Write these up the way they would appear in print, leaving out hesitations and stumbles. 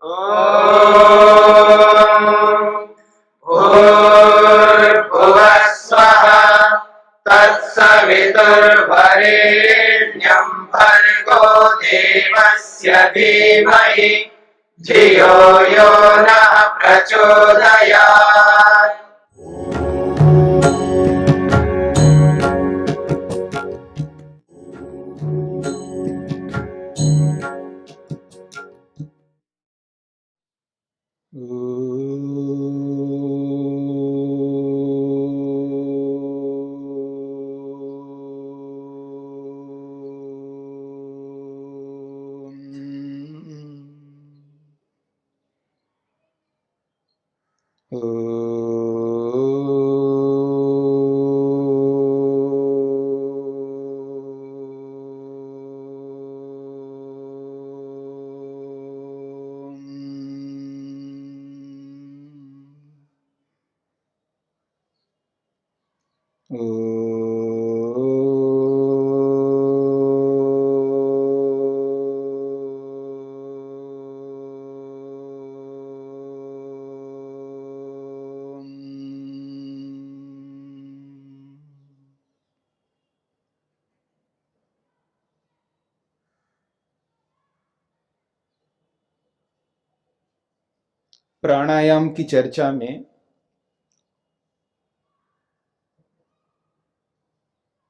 ॐ भूर्भुवः स्वः तत्सवितुर्वरेण्यं भर्गो देवस्य धीमहि धियो यो नः प्रचोदयात्। प्राणायाम की चर्चा में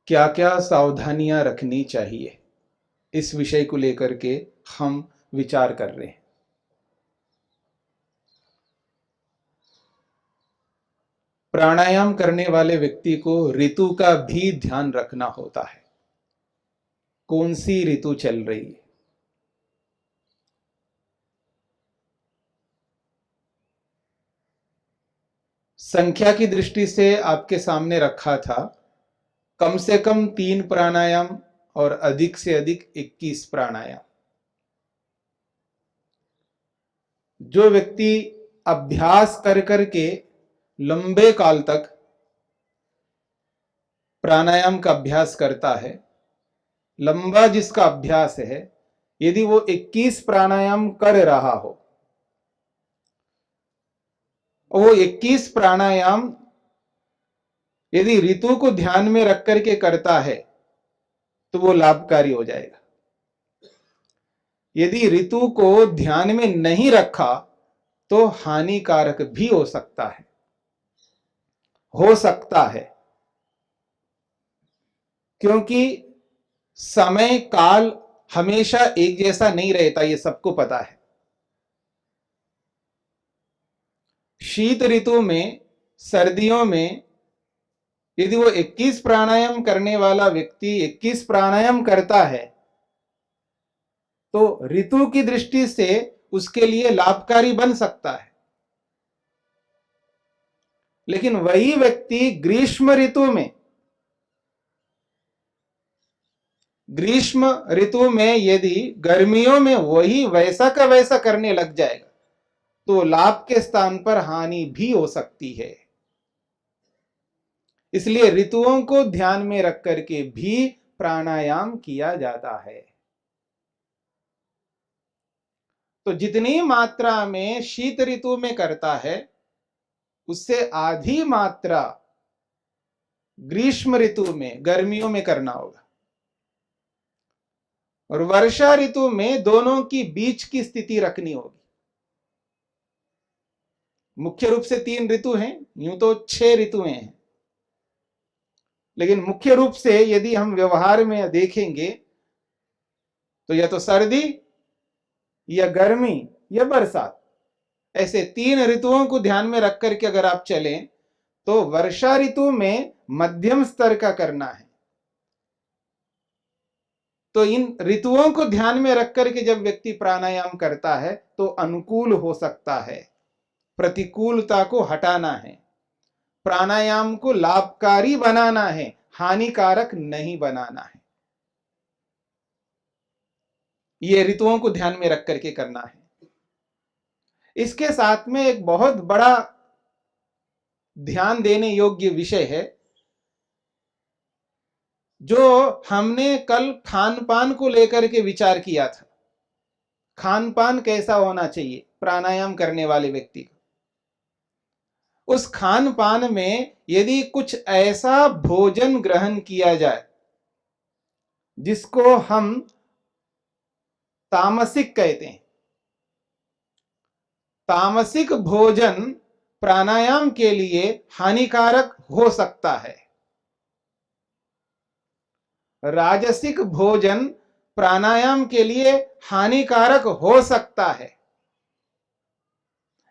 क्या क्या सावधानियां रखनी चाहिए, इस विषय को लेकर के हम विचार कर रहे हैं। प्राणायाम करने वाले व्यक्ति को ऋतु का भी ध्यान रखना होता है। कौन सी ऋतु चल रही है, संख्या की दृष्टि से आपके सामने रखा था कम से कम 3 प्राणायाम और अधिक से अधिक 21 प्राणायाम। जो व्यक्ति अभ्यास कर करके लंबे काल तक प्राणायाम का अभ्यास करता है, लंबा जिसका अभ्यास है, यदि वो 21 प्राणायाम कर रहा हो, वो 21 प्राणायाम यदि ऋतु को ध्यान में रख करके करता है तो वो लाभकारी हो जाएगा। यदि ऋतु को ध्यान में नहीं रखा तो हानिकारक भी हो सकता है, क्योंकि समय काल हमेशा एक जैसा नहीं रहता, ये सबको पता है। शीत ऋतु में, सर्दियों में यदि वो 21 प्राणायाम करने वाला व्यक्ति 21 प्राणायाम करता है तो ऋतु की दृष्टि से उसके लिए लाभकारी बन सकता है। लेकिन वही व्यक्ति ग्रीष्म ऋतु में यदि गर्मियों में वही वैसा का वैसा करने लग जाएगा तो लाभ के स्थान पर हानि भी हो सकती है। इसलिए ऋतुओं को ध्यान में रख करके भी प्राणायाम किया जाता है। तो जितनी मात्रा में शीत ऋतु में करता है उससे आधी मात्रा ग्रीष्म ऋतु में, गर्मियों में करना होगा। और वर्षा ऋतु में दोनों की बीच की स्थिति रखनी होगी। मुख्य रूप से 3 ऋतु हैं, यूं तो 6 ऋतुएं हैं, लेकिन मुख्य रूप से यदि हम व्यवहार में देखेंगे तो या तो सर्दी या गर्मी या बरसात, ऐसे 3 ऋतुओं को ध्यान में रख करके अगर आप चलें तो वर्षा ऋतु में मध्यम स्तर का करना है। तो इन ऋतुओं को ध्यान में रख करके जब व्यक्ति प्राणायाम करता है तो अनुकूल हो सकता है, प्रतिकूलता को हटाना है, प्राणायाम को लाभकारी बनाना है, हानिकारक नहीं बनाना है। यह ऋतुओं को ध्यान में रख करके करना है। इसके साथ में एक बहुत बड़ा ध्यान देने योग्य विषय है जो हमने कल खान पान को लेकर के विचार किया था। खान पान कैसा होना चाहिए, प्राणायाम करने वाले व्यक्ति का। उस खान पान में यदि कुछ ऐसा भोजन ग्रहण किया जाए जिसको हम तामसिक कहते हैं, तामसिक भोजन प्राणायाम के लिए हानिकारक हो सकता है, राजसिक भोजन प्राणायाम के लिए हानिकारक हो सकता है।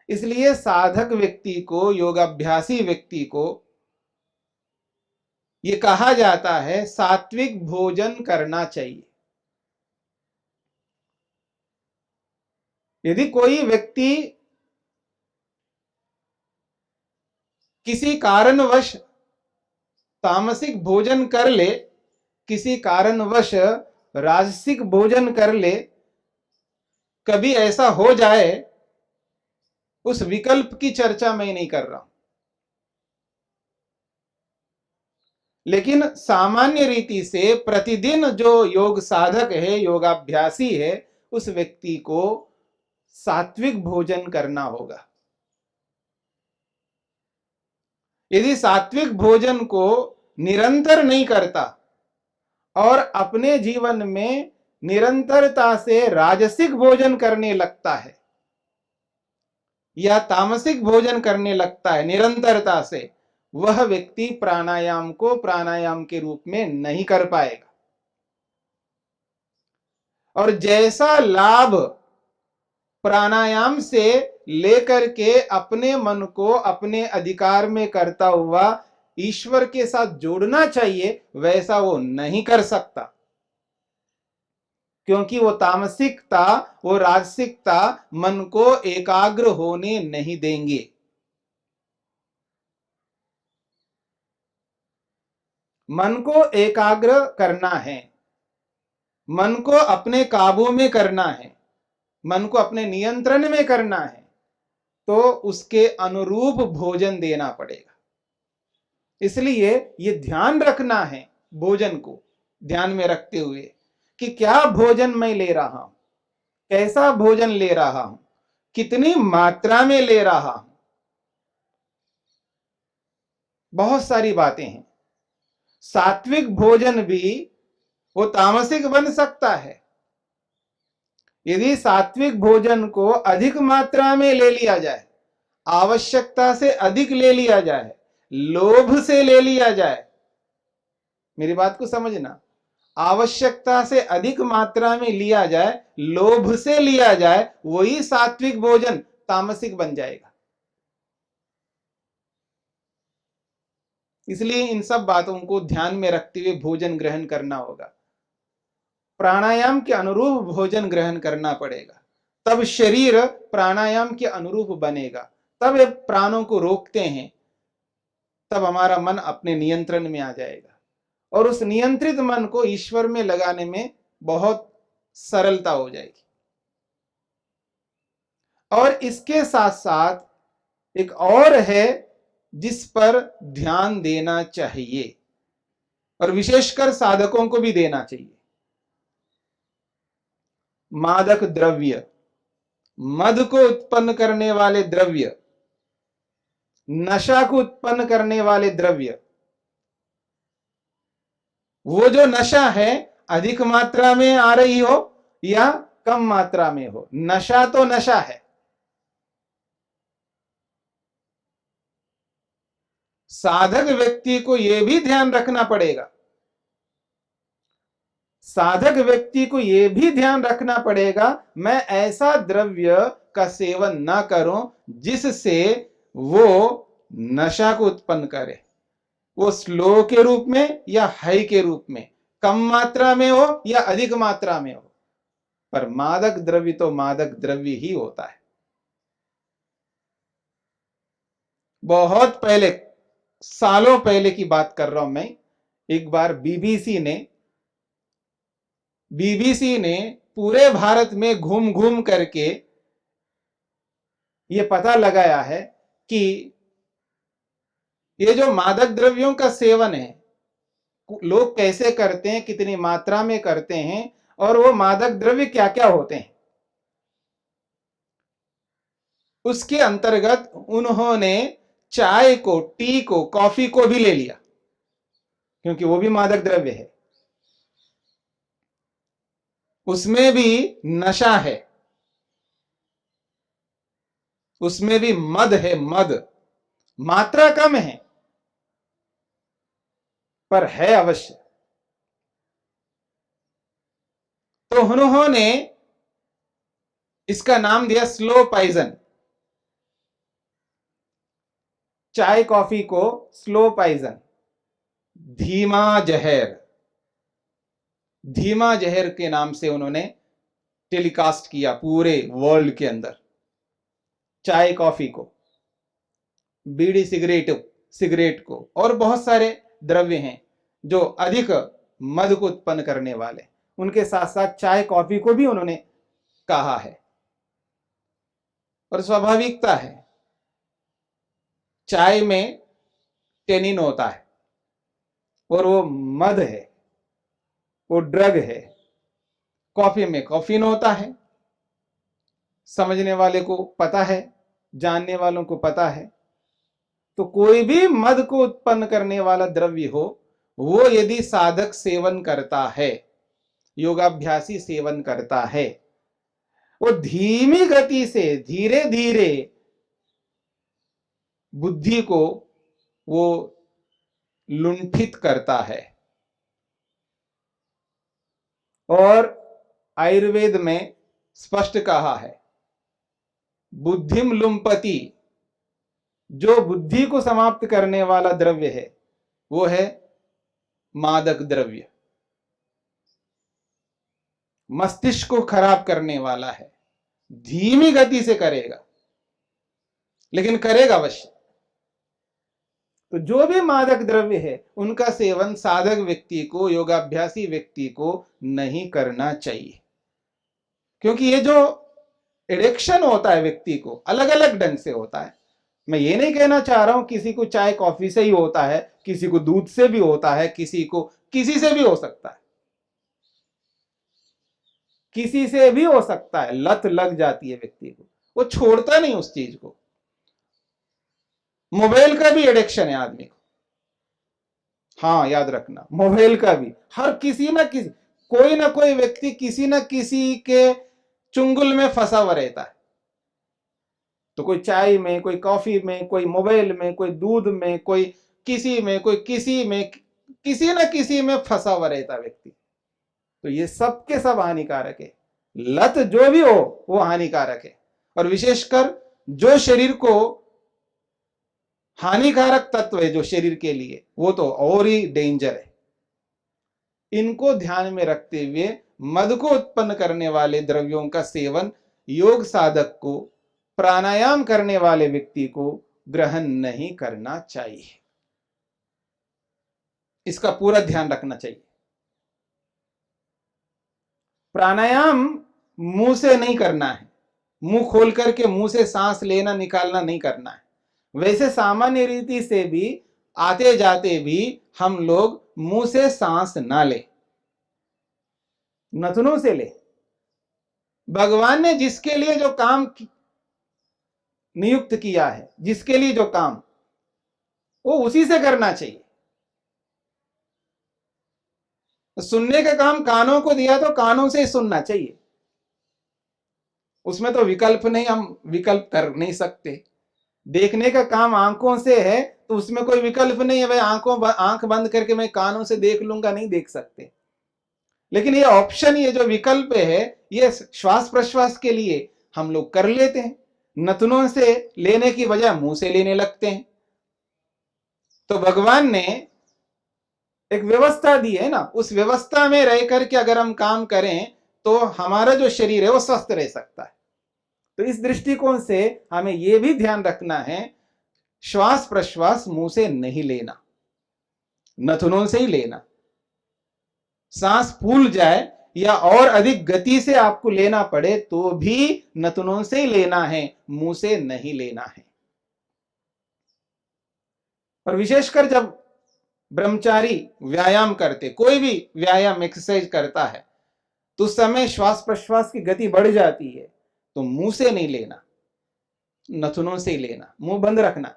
इसलिए साधक व्यक्ति को, योगाभ्यासी व्यक्ति को यह कहा जाता है सात्विक भोजन करना चाहिए। यदि कोई व्यक्ति किसी कारणवश तामसिक भोजन कर ले, किसी कारणवश राजसिक भोजन कर ले, कभी ऐसा हो जाए, उस विकल्प की चर्चा मैं नहीं कर रहा हूं, लेकिन सामान्य रीति से प्रतिदिन जो योग साधक है, योगाभ्यासी है, उस व्यक्ति को सात्विक भोजन करना होगा। यदि सात्विक भोजन को निरंतर नहीं करता और अपने जीवन में निरंतरता से राजसिक भोजन करने लगता है या तामसिक भोजन करने लगता है निरंतरता से, वह व्यक्ति प्राणायाम को प्राणायाम के रूप में नहीं कर पाएगा। और जैसा लाभ प्राणायाम से लेकर के अपने मन को अपने अधिकार में करता हुआ ईश्वर के साथ जोड़ना चाहिए, वैसा वो नहीं कर सकता, क्योंकि वो तामसिकता, वो राजसिकता मन को एकाग्र होने नहीं देंगे। मन को एकाग्र करना है, मन को अपने काबू में करना है, मन को अपने नियंत्रण में करना है, तो उसके अनुरूप भोजन देना पड़ेगा। इसलिए ये ध्यान रखना है, भोजन को ध्यान में रखते हुए कि क्या भोजन मैं ले रहा हूं, कैसा भोजन ले रहा हूं, कितनी मात्रा में ले रहा हूं। बहुत सारी बातें हैं। सात्विक भोजन भी वो तामसिक बन सकता है। यदि सात्विक भोजन को अधिक मात्रा में ले लिया जाए, आवश्यकता से अधिक ले लिया जाए, लोभ से ले लिया जाए, मेरी बात को समझना, आवश्यकता से अधिक मात्रा में लिया जाए, लोभ से लिया जाए, वही सात्विक भोजन तामसिक बन जाएगा। इसलिए इन सब बातों को ध्यान में रखते हुए भोजन ग्रहण करना होगा। प्राणायाम के अनुरूप भोजन ग्रहण करना पड़ेगा, तब शरीर प्राणायाम के अनुरूप बनेगा, तब ये प्राणों को रोकते हैं, तब हमारा मन अपने नियंत्रण में आ जाएगा और उस नियंत्रित मन को ईश्वर में लगाने में बहुत सरलता हो जाएगी। और इसके साथ साथ एक और है जिस पर ध्यान देना चाहिए और विशेषकर साधकों को भी देना चाहिए। मादक द्रव्य, मद को उत्पन्न करने वाले द्रव्य, नशा को उत्पन्न करने वाले द्रव्य, वो जो नशा है अधिक मात्रा में आ रही हो या कम मात्रा में हो, नशा तो नशा है। साधक व्यक्ति को यह भी ध्यान रखना पड़ेगा, साधक व्यक्ति को यह भी ध्यान रखना पड़ेगा, मैं ऐसा द्रव्य का सेवन ना करूं जिससे वो नशा को उत्पन्न करे, वो स्लो के रूप में या हाई के रूप में, कम मात्रा में हो या अधिक मात्रा में हो, पर मादक द्रव्य तो मादक द्रव्य ही होता है। बहुत पहले, सालों पहले की बात कर रहा हूं मैं, एक बार बीबीसी ने पूरे भारत में घूम घूम करके ये पता लगाया है कि ये जो मादक द्रव्यों का सेवन है लोग कैसे करते हैं, कितनी मात्रा में करते हैं और वो मादक द्रव्य क्या क्या होते हैं। उसके अंतर्गत उन्होंने चाय को, टी को, कॉफी को भी ले लिया, क्योंकि वो भी मादक द्रव्य है, उसमें भी नशा है, उसमें भी मद है। मद मात्रा कम है पर है अवश्य। तो उन्होंने इसका नाम दिया स्लो पॉइजन। चाय कॉफी को स्लो पॉइजन, धीमा जहर, धीमा जहर के नाम से उन्होंने टेलीकास्ट किया पूरे वर्ल्ड के अंदर। चाय कॉफी को, बीड़ी सिगरेट को, और बहुत सारे द्रव्य हैं जो अधिक मद को उत्पन्न करने वाले, उनके साथ साथ चाय कॉफी को भी उन्होंने कहा है। और स्वाभाविकता है, चाय में टेनिन होता है और वो मद है, वो ड्रग है। कॉफी में कॉफीन होता है, समझने वाले को पता है, जानने वालों को पता है। तो कोई भी मद को उत्पन्न करने वाला द्रव्य हो, वो यदि साधक सेवन करता है, योगाभ्यासी सेवन करता है, वो धीमी गति से धीरे धीरे बुद्धि को वो लुंठित करता है। और आयुर्वेद में स्पष्ट कहा है, बुद्धिम लुम्पति, जो बुद्धि को समाप्त करने वाला द्रव्य है वो है मादक द्रव्य। मस्तिष्क को खराब करने वाला है, धीमी गति से करेगा लेकिन करेगा अवश्य। तो जो भी मादक द्रव्य है उनका सेवन साधक व्यक्ति को, योगाभ्यासी व्यक्ति को नहीं करना चाहिए, क्योंकि ये जो एडिक्शन होता है व्यक्ति को अलग अलग ढंग से होता है। मैं ये नहीं कहना चाह रहा हूं किसी को चाय कॉफी से ही होता है, किसी को दूध से भी होता है, किसी को किसी से भी हो सकता है, किसी से भी हो सकता है। लत लग जाती है व्यक्ति को, वो छोड़ता नहीं उस चीज को। मोबाइल का भी एडिक्शन है आदमी को, हाँ याद रखना, मोबाइल का भी। हर किसी ना किसी, कोई ना कोई व्यक्ति किसी ना किसी के चुंगल में फंसा हुआ रहता है। तो कोई चाय में, कोई कॉफी में, कोई मोबाइल में, कोई दूध में, कोई किसी में, कोई किसी में, किसी ना किसी में फंसा हुआ रहता व्यक्ति। तो ये सब के सब हानिकारक है। लत जो भी हो वो हानिकारक है, और विशेषकर जो शरीर को हानिकारक तत्व है जो शरीर के लिए, वो तो और ही डेंजर है। इनको ध्यान में रखते हुए मद को उत्पन्न करने वाले द्रव्यों का सेवन योग साधक को, प्राणायाम करने वाले व्यक्ति को ग्रहण नहीं करना चाहिए। इसका पूरा ध्यान रखना चाहिए। प्राणायाम मुंह से नहीं करना है, मुंह खोल करके मुंह से सांस लेना निकालना नहीं करना है। वैसे सामान्य रीति से भी आते जाते भी हम लोग मुंह से सांस ना ले, नथनों से ले। भगवान ने जिसके लिए जो काम नियुक्त किया है, जिसके लिए जो काम, वो उसी से करना चाहिए। सुनने का काम कानों को दिया तो कानों से ही सुनना चाहिए, उसमें तो विकल्प नहीं, हम विकल्प कर नहीं सकते। देखने का काम आंखों से है तो उसमें कोई विकल्प नहीं है, भाई आंख बंद करके मैं कानों से देख लूंगा, नहीं देख सकते। लेकिन ये ऑप्शन, ये जो विकल्प है, ये श्वास प्रश्वास के लिए हम लोग कर लेते हैं। नथनों से लेने की बजाय मुंह से लेने लगते हैं। तो भगवान ने एक व्यवस्था दी है ना, उस व्यवस्था में रह करके अगर हम काम करें तो हमारा जो शरीर है वो स्वस्थ रह सकता है। तो इस दृष्टिकोण से हमें यह भी ध्यान रखना है, श्वास प्रश्वास मुंह से नहीं लेना, नथनों से ही लेना। सांस फूल जाए या और अधिक गति से आपको लेना पड़े तो भी नथनों से ही लेना है, मुंह से नहीं लेना है। और विशेषकर जब ब्रह्मचारी व्यायाम करते, कोई भी व्यायाम एक्सरसाइज करता है, तो उस समय श्वास प्रश्वास की गति बढ़ जाती है, तो मुंह से नहीं लेना। नथुनों से ही लेना, मुंह बंद रखना।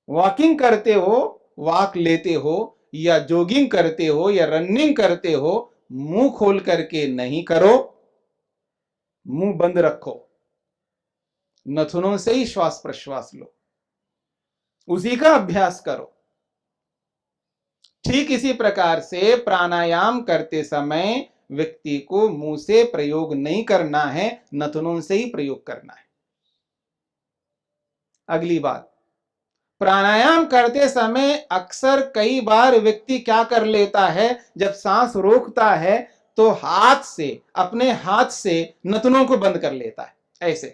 वॉकिंग करते हो, वॉक लेते हो, या जॉगिंग करते हो, या रनिंग करते हो, मुंह खोल करके नहीं करो, मुंह बंद रखो, नथुनों से ही श्वास प्रश्वास लो, उसी का अभ्यास करो। ठीक इसी प्रकार से प्राणायाम करते समय व्यक्ति को मुंह से प्रयोग नहीं करना है, नथुनों से ही प्रयोग करना है। अगली बात, प्राणायाम करते समय अक्सर कई बार व्यक्ति क्या कर लेता है, जब सांस रोकता है तो हाथ से, अपने हाथ से नथुनों को बंद कर लेता है ऐसे,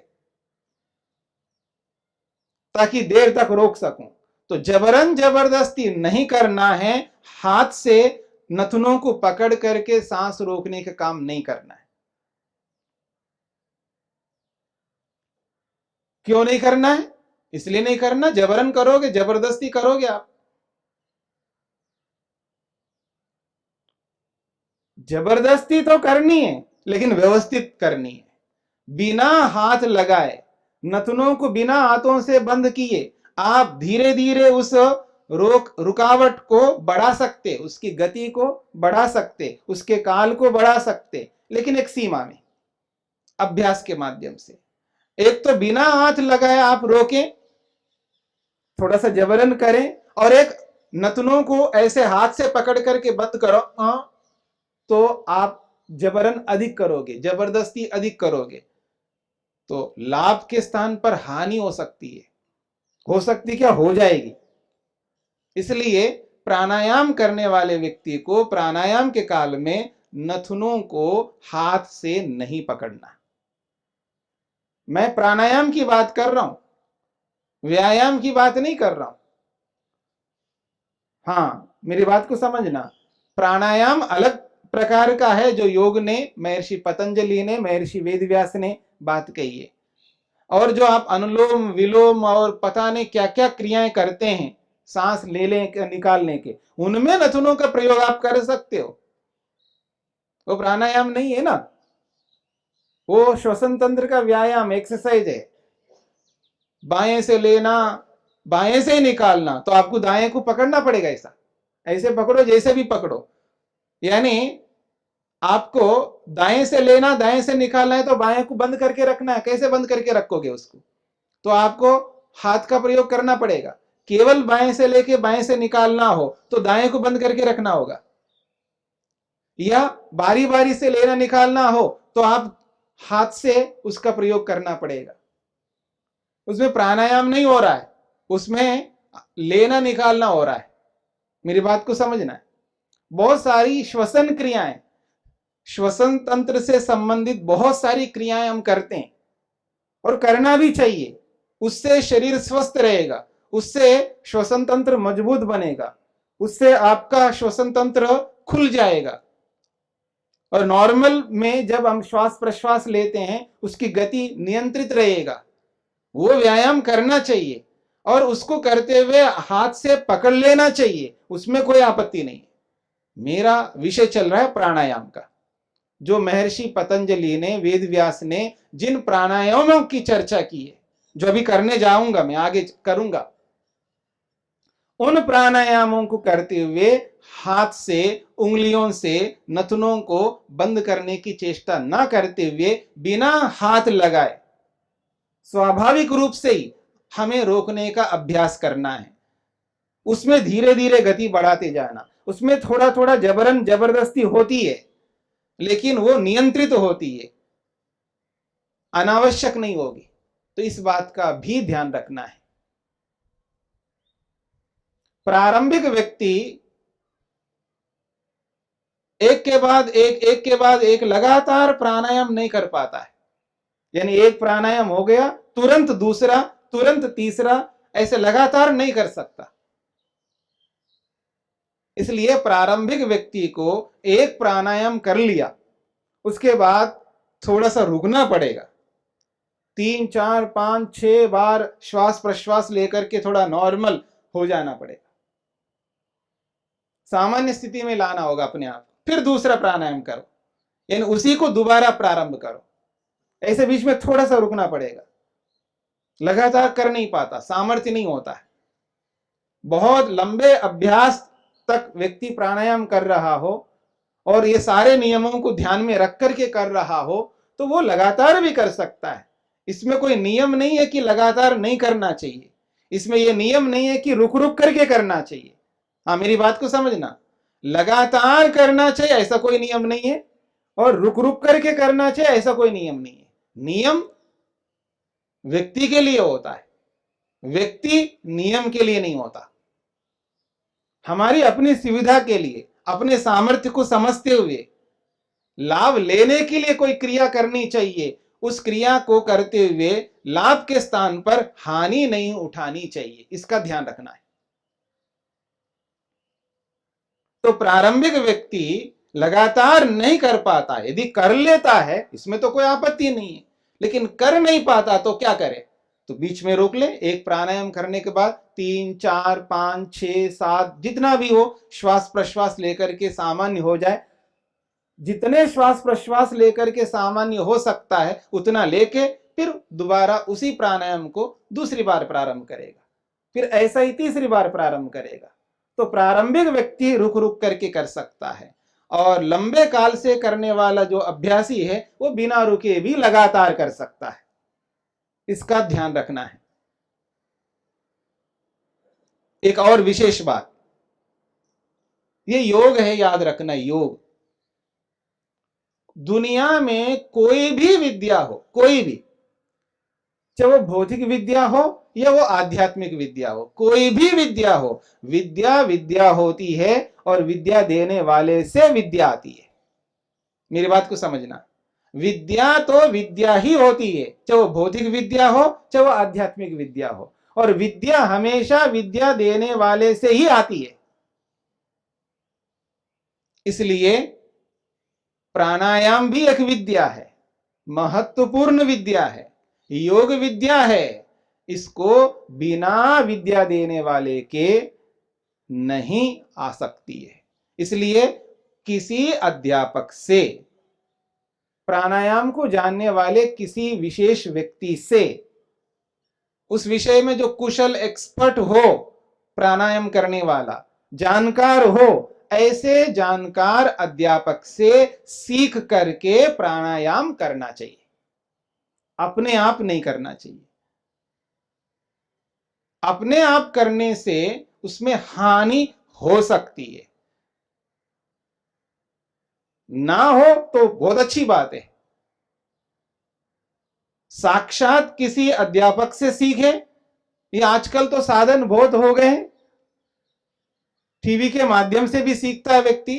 ताकि देर तक रोक सकूं। तो जबरन जबरदस्ती नहीं करना है, हाथ से नथुनों को पकड़ करके सांस रोकने का काम नहीं करना है। क्यों नहीं करना है? इसलिए नहीं करना, जबरन करोगे, जबरदस्ती करोगे आप। जबरदस्ती तो करनी है, लेकिन व्यवस्थित करनी है, बिना हाथ लगाए, नथुनों को बिना हाथों से बंद किए आप धीरे धीरे उस रुकावट को बढ़ा सकते, उसकी गति को बढ़ा सकते, उसके काल को बढ़ा सकते, लेकिन एक सीमा में, अभ्यास के माध्यम से। एक तो बिना हाथ लगाए आप रोकें, थोड़ा सा जबरन करें, और एक नथुनों को ऐसे हाथ से पकड़ करके बंद करो, तो आप जबरन अधिक करोगे, जबरदस्ती अधिक करोगे, तो लाभ के स्थान पर हानि हो सकती है, हो सकती क्या, हो जाएगी। इसलिए प्राणायाम करने वाले व्यक्ति को प्राणायाम के काल में नथुनों को हाथ से नहीं पकड़ना। मैं प्राणायाम की बात कर रहा हूं, व्यायाम की बात नहीं कर रहा हूं। हाँ, मेरी बात को समझना, प्राणायाम अलग प्रकार का है, जो योग ने, महर्षि पतंजलि ने, महर्षि वेदव्यास ने बात कही है। और जो आप अनुलोम विलोम और पता नहीं क्या क्या क्रियाएं करते हैं सांस ले निकालने के, उनमें नथुनों का प्रयोग आप कर सकते हो, वो प्राणायाम नहीं है ना, वो श्वसन तंत्र का व्यायाम, एक्सरसाइज है। बाएं से लेना, बाएं से निकालना, तो आपको दाएं को पकड़ना पड़ेगा, ऐसा ऐसे पकड़ो, जैसे भी पकड़ो। यानी आपको दाएं से लेना, दाएं से निकालना है, तो बाएं को बंद करके रखना है। कैसे बंद करके रखोगे उसको? तो आपको हाथ का प्रयोग करना पड़ेगा। केवल बाएं से लेके बाएं से निकालना हो तो दाएं को बंद करके रखना होगा, या बारी बारी से लेना निकालना हो तो आप हाथ से उसका प्रयोग करना पड़ेगा। उसमें प्राणायाम नहीं हो रहा है, उसमें लेना निकालना हो रहा है। मेरी बात को समझना है। बहुत सारी श्वसन क्रियाएं, श्वसन तंत्र से संबंधित बहुत सारी क्रियाएं हम करते हैं, और करना भी चाहिए। उससे शरीर स्वस्थ रहेगा, उससे श्वसन तंत्र मजबूत बनेगा, उससे आपका श्वसन तंत्र खुल जाएगा, और नॉर्मल में जब हम श्वास प्रश्वास लेते हैं उसकी गति नियंत्रित रहेगा। वो व्यायाम करना चाहिए, और उसको करते हुए हाथ से पकड़ लेना चाहिए, उसमें कोई आपत्ति नहीं। मेरा विषय चल रहा है प्राणायाम का, जो महर्षि पतंजलि ने, वेदव्यास ने जिन प्राणायामों की चर्चा की है, जो अभी करने जाऊंगा, मैं आगे करूंगा, उन प्राणायामों को करते हुए हाथ से, उंगलियों से नथुनों को बंद करने की चेष्टा ना करते हुए, बिना हाथ लगाए स्वाभाविक रूप से ही हमें रोकने का अभ्यास करना है। उसमें धीरे धीरे गति बढ़ाते जाना, उसमें थोड़ा थोड़ा जबरन जबरदस्ती होती है, लेकिन वो नियंत्रित होती है, अनावश्यक नहीं होगी। तो इस बात का भी ध्यान रखना है। प्रारंभिक व्यक्ति एक के बाद एक लगातार प्राणायाम नहीं कर पाता है। यानी एक प्राणायाम हो गया, तुरंत दूसरा, तुरंत तीसरा, ऐसे लगातार नहीं कर सकता। इसलिए प्रारंभिक व्यक्ति को एक प्राणायाम कर लिया, उसके बाद थोड़ा सा रुकना पड़ेगा। 3, 4, 5, 6 बार श्वास प्रश्वास लेकर के थोड़ा नॉर्मल हो जाना पड़ेगा, सामान्य स्थिति में लाना होगा अपने आप। फिर दूसरा प्राणायाम करो, यानी उसी को दोबारा प्रारंभ करो। ऐसे बीच में थोड़ा सा रुकना पड़ेगा, लगातार कर नहीं पाता, सामर्थ्य नहीं होता है। बहुत लंबे अभ्यास तक व्यक्ति प्राणायाम कर रहा हो और ये सारे नियमों को ध्यान में रख करके कर रहा हो तो वो लगातार भी कर सकता है। इसमें कोई नियम नहीं है कि लगातार नहीं करना चाहिए, इसमें यह नियम नहीं है कि रुक रुक करके करना चाहिए। हाँ, मेरी बात को समझना, लगातार करना चाहिए ऐसा कोई नियम नहीं है और रुक रुक करके करना चाहिए ऐसा कोई नियम नहीं है। नियम व्यक्ति के लिए होता है, व्यक्ति नियम के लिए नहीं होता। हमारी अपनी सुविधा के लिए, अपने सामर्थ्य को समझते हुए लाभ लेने के लिए कोई क्रिया करनी चाहिए, उस क्रिया को करते हुए लाभ के स्थान पर हानि नहीं उठानी चाहिए, इसका ध्यान रखना है। तो प्रारंभिक व्यक्ति लगातार नहीं कर पाता, यदि कर लेता है इसमें तो कोई आपत्ति नहीं है, लेकिन कर नहीं पाता तो क्या करे, तो बीच में रोक ले। एक प्राणायाम करने के बाद 3, 4, 5, 6, 7 जितना भी हो श्वास प्रश्वास लेकर के सामान्य हो जाए, जितने श्वास प्रश्वास लेकर के सामान्य हो सकता है उतना लेके फिर दोबारा उसी प्राणायाम को दूसरी बार प्रारंभ करेगा, फिर ऐसा ही तीसरी बार प्रारंभ करेगा। तो प्रारंभिक व्यक्ति रुक रुक करके कर सकता है और लंबे काल से करने वाला जो अभ्यासी है वो बिना रुके भी लगातार कर सकता है, इसका ध्यान रखना है। एक और विशेष बात, ये योग है, याद रखना, योग। दुनिया में कोई भी विद्या हो, कोई भी, चाहे वो भौतिक विद्या हो या वो आध्यात्मिक विद्या हो, कोई भी विद्या हो, विद्या विद्या होती है और विद्या देने वाले से विद्या आती है। मेरी बात को समझना, विद्या तो विद्या ही होती है, चाहे वो भौतिक विद्या हो चाहे वो आध्यात्मिक विद्या हो, और विद्या हमेशा विद्या देने वाले से ही आती है। इसलिए प्राणायाम भी एक विद्या है, महत्वपूर्ण विद्या है, योग विद्या है। इसको बिना विद्या देने वाले के नहीं आ सकती है। इसलिए किसी अध्यापक से, प्राणायाम को जानने वाले किसी विशेष व्यक्ति से, उस विषय में जो कुशल एक्सपर्ट हो, प्राणायाम करने वाला जानकार हो, ऐसे जानकार अध्यापक से सीख करके प्राणायाम करना चाहिए, अपने आप नहीं करना चाहिए। अपने आप करने से उसमें हानि हो सकती है, ना हो तो बहुत अच्छी बात है। साक्षात किसी अध्यापक से सीखे, ये आजकल तो साधन बहुत हो गए हैं, टीवी के माध्यम से भी सीखता है व्यक्ति,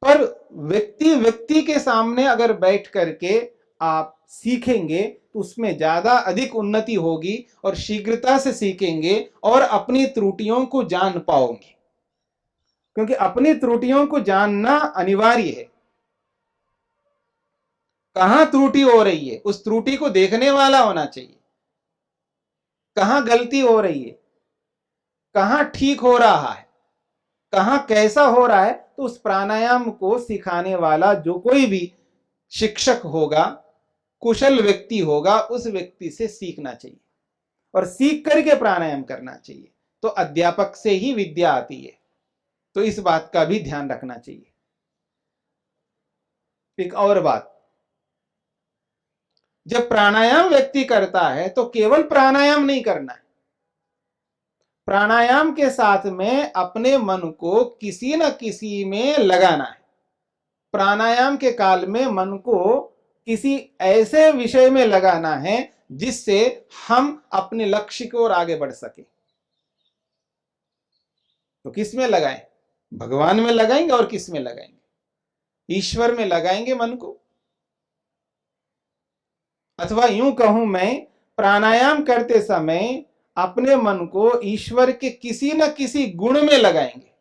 पर व्यक्ति व्यक्ति के सामने अगर बैठ करके आप सीखेंगे तो उसमें ज्यादा अधिक उन्नति होगी और शीघ्रता से सीखेंगे और अपनी त्रुटियों को जान पाओगे, क्योंकि अपनी त्रुटियों को जानना अनिवार्य है। कहां त्रुटि हो रही है उस त्रुटि को देखने वाला होना चाहिए, कहां गलती हो रही है, कहां ठीक हो रहा है, कहां कैसा हो रहा है, तो उस प्राणायाम को सिखाने वाला जो कोई भी शिक्षक होगा, कुशल व्यक्ति होगा, उस व्यक्ति से सीखना चाहिए और सीख करके प्राणायाम करना चाहिए। तो अध्यापक से ही विद्या आती है, तो इस बात का भी ध्यान रखना चाहिए। एक और बात, जब प्राणायाम व्यक्ति करता है तो केवल प्राणायाम नहीं करना है, प्राणायाम के साथ में अपने मन को किसी न किसी में लगाना है। प्राणायाम के काल में मन को किसी ऐसे विषय में लगाना है जिससे हम अपने लक्ष्य की ओर आगे बढ़ सके। तो किस में लगाएं? भगवान में लगाएंगे और किस में लगाएंगे? ईश्वर में लगाएंगे मन को, अथवा यूं कहूं मैं, प्राणायाम करते समय अपने मन को ईश्वर के किसी न किसी गुण में लगाएंगे।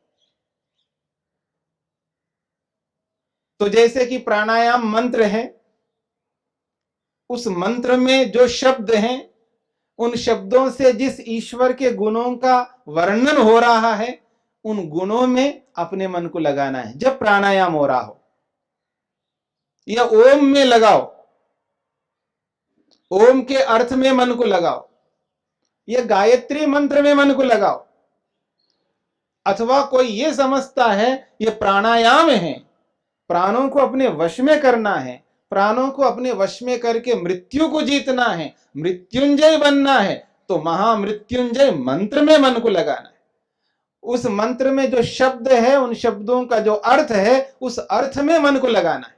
तो जैसे कि प्राणायाम मंत्र है, उस मंत्र में जो शब्द हैं, उन शब्दों से जिस ईश्वर के गुणों का वर्णन हो रहा है, उन गुणों में अपने मन को लगाना है जब प्राणायाम हो रहा हो। या ओम में लगाओ, ओम के अर्थ में मन को लगाओ, ये गायत्री मंत्र में मन को लगाओ। अथवा कोई ये समझता है ये प्राणायाम है, प्राणों को अपने वश में करना है, प्राणों को अपने वश में करके मृत्यु को जीतना है, मृत्युंजय बनना है, तो महामृत्युंजय मंत्र में मन को लगाना है। उस मंत्र में जो शब्द है, उन शब्दों का जो अर्थ है, उस अर्थ में मन को लगाना है।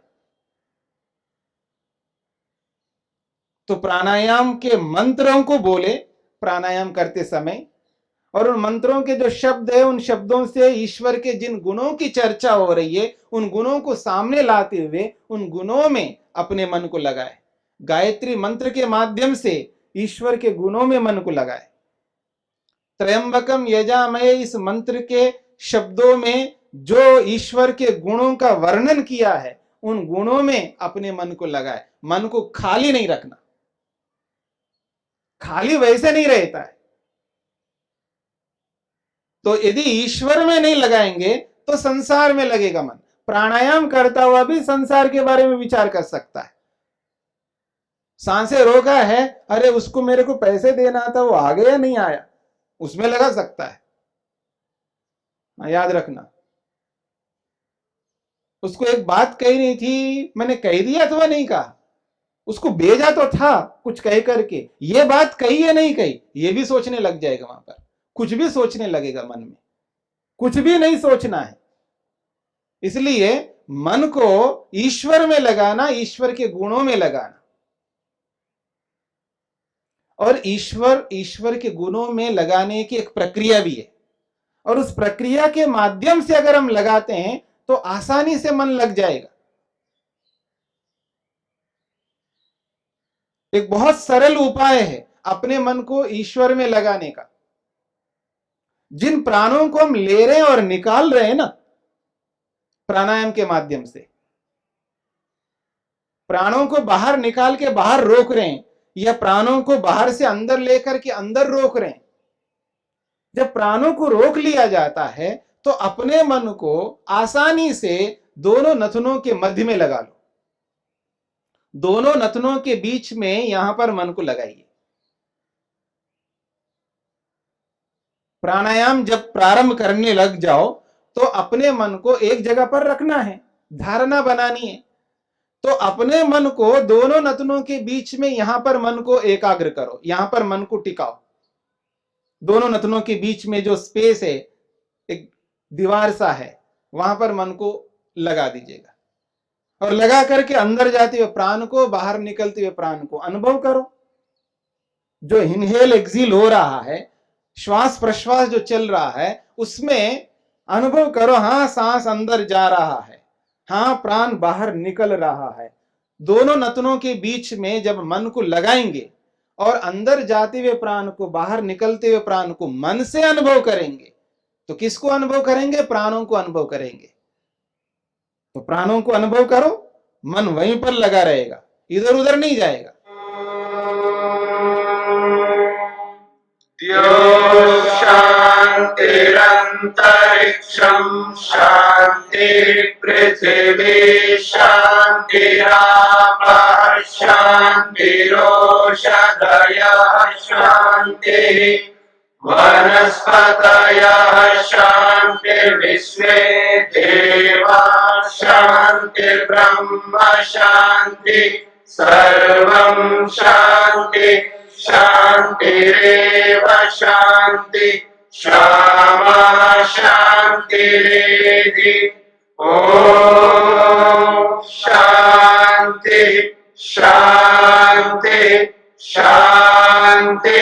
तो प्राणायाम के मंत्रों को बोले प्राणायाम करते समय, और उन मंत्रों के जो शब्द है, उन शब्दों से ईश्वर के जिन गुणों की चर्चा हो रही है, उन गुणों को सामने लाते हुए उन गुणों में अपने मन को लगाए। गायत्री मंत्र के माध्यम से ईश्वर के गुणों में मन को लगाए। त्रयंबकम यजामहे, इस मंत्र के शब्दों में जो ईश्वर के गुणों का वर्णन किया है, उन गुणों में अपने मन को लगाए। मन को खाली नहीं रखना, खाली वैसे नहीं रहता है। तो यदि ईश्वर में नहीं लगाएंगे तो संसार में लगेगा मन। प्राणायाम करता हुआ भी संसार के बारे में विचार कर सकता है। सांसें रोका है, अरे उसको मेरे को पैसे देना था, वो आ गया नहीं आया, उसमें लगा सकता है। याद रखना, उसको एक बात कहनी थी, मैंने कह दिया अथवा नहीं कहा, उसको भेजा तो था कुछ कह करके, ये बात कही है नहीं कही, ये भी सोचने लग जाएगा। वहां पर कुछ भी सोचने लगेगा मन में, कुछ भी नहीं सोचना है। इसलिए मन को ईश्वर में लगाना, ईश्वर के गुणों में लगाना। और ईश्वर के गुणों में लगाने की एक प्रक्रिया भी है, और उस प्रक्रिया के माध्यम से अगर हम लगाते हैं तो आसानी से मन लग जाएगा। एक बहुत सरल उपाय है अपने मन को ईश्वर में लगाने का। जिन प्राणों को हम ले रहे हैं और निकाल रहे हैं ना प्राणायाम के माध्यम से, प्राणों को बाहर निकाल के बाहर रोक रहे हैं, या प्राणों को बाहर से अंदर लेकर के अंदर रोक रहे हैं। जब प्राणों को रोक लिया जाता है तो अपने मन को आसानी से दोनों नथनों के मध्य में लगा लो। दोनों नथनों के बीच में यहां पर मन को लगाइए। प्राणायाम जब प्रारंभ करने लग जाओ तो अपने मन को एक जगह पर रखना है, धारणा बनानी है। तो अपने मन को दोनों नथनों के बीच में यहां पर मन को एकाग्र करो, यहां पर मन को टिकाओ। दोनों नथनों के बीच में जो स्पेस है, एक दीवार सा है, वहां पर मन को लगा दीजिएगा। और लगा करके अंदर जाते हुए प्राण को, बाहर निकलते हुए प्राण को अनुभव करो। जो इनहेल एक्सहेल हो रहा है, श्वास प्रश्वास जो चल रहा है, उसमें अनुभव करो, हाँ सांस अंदर जा रहा है, हाँ प्राण बाहर निकल रहा है। दोनों नथनों के बीच में जब मन को लगाएंगे और अंदर जाते हुए प्राण को, बाहर निकलते हुए प्राण को मन से अनुभव करेंगे, तो किसको अनुभव करेंगे? प्राणों को अनुभव करेंगे। तो प्राणों को अनुभव करो, मन वहीं पर लगा रहेगा, इधर उधर नहीं जाएगा। शांतिरंतरिक्षं शांति पृथिवी शांतिरापः शांतिरोषधयः शांतिः वनस्पतयः शांतिर्विश्वे देवाः शांतिर्ब्रह्म शांति सर्वं शांति शांतिरेव शांति क्षमा शांतिरेधि। ओम शांति शांति शांति।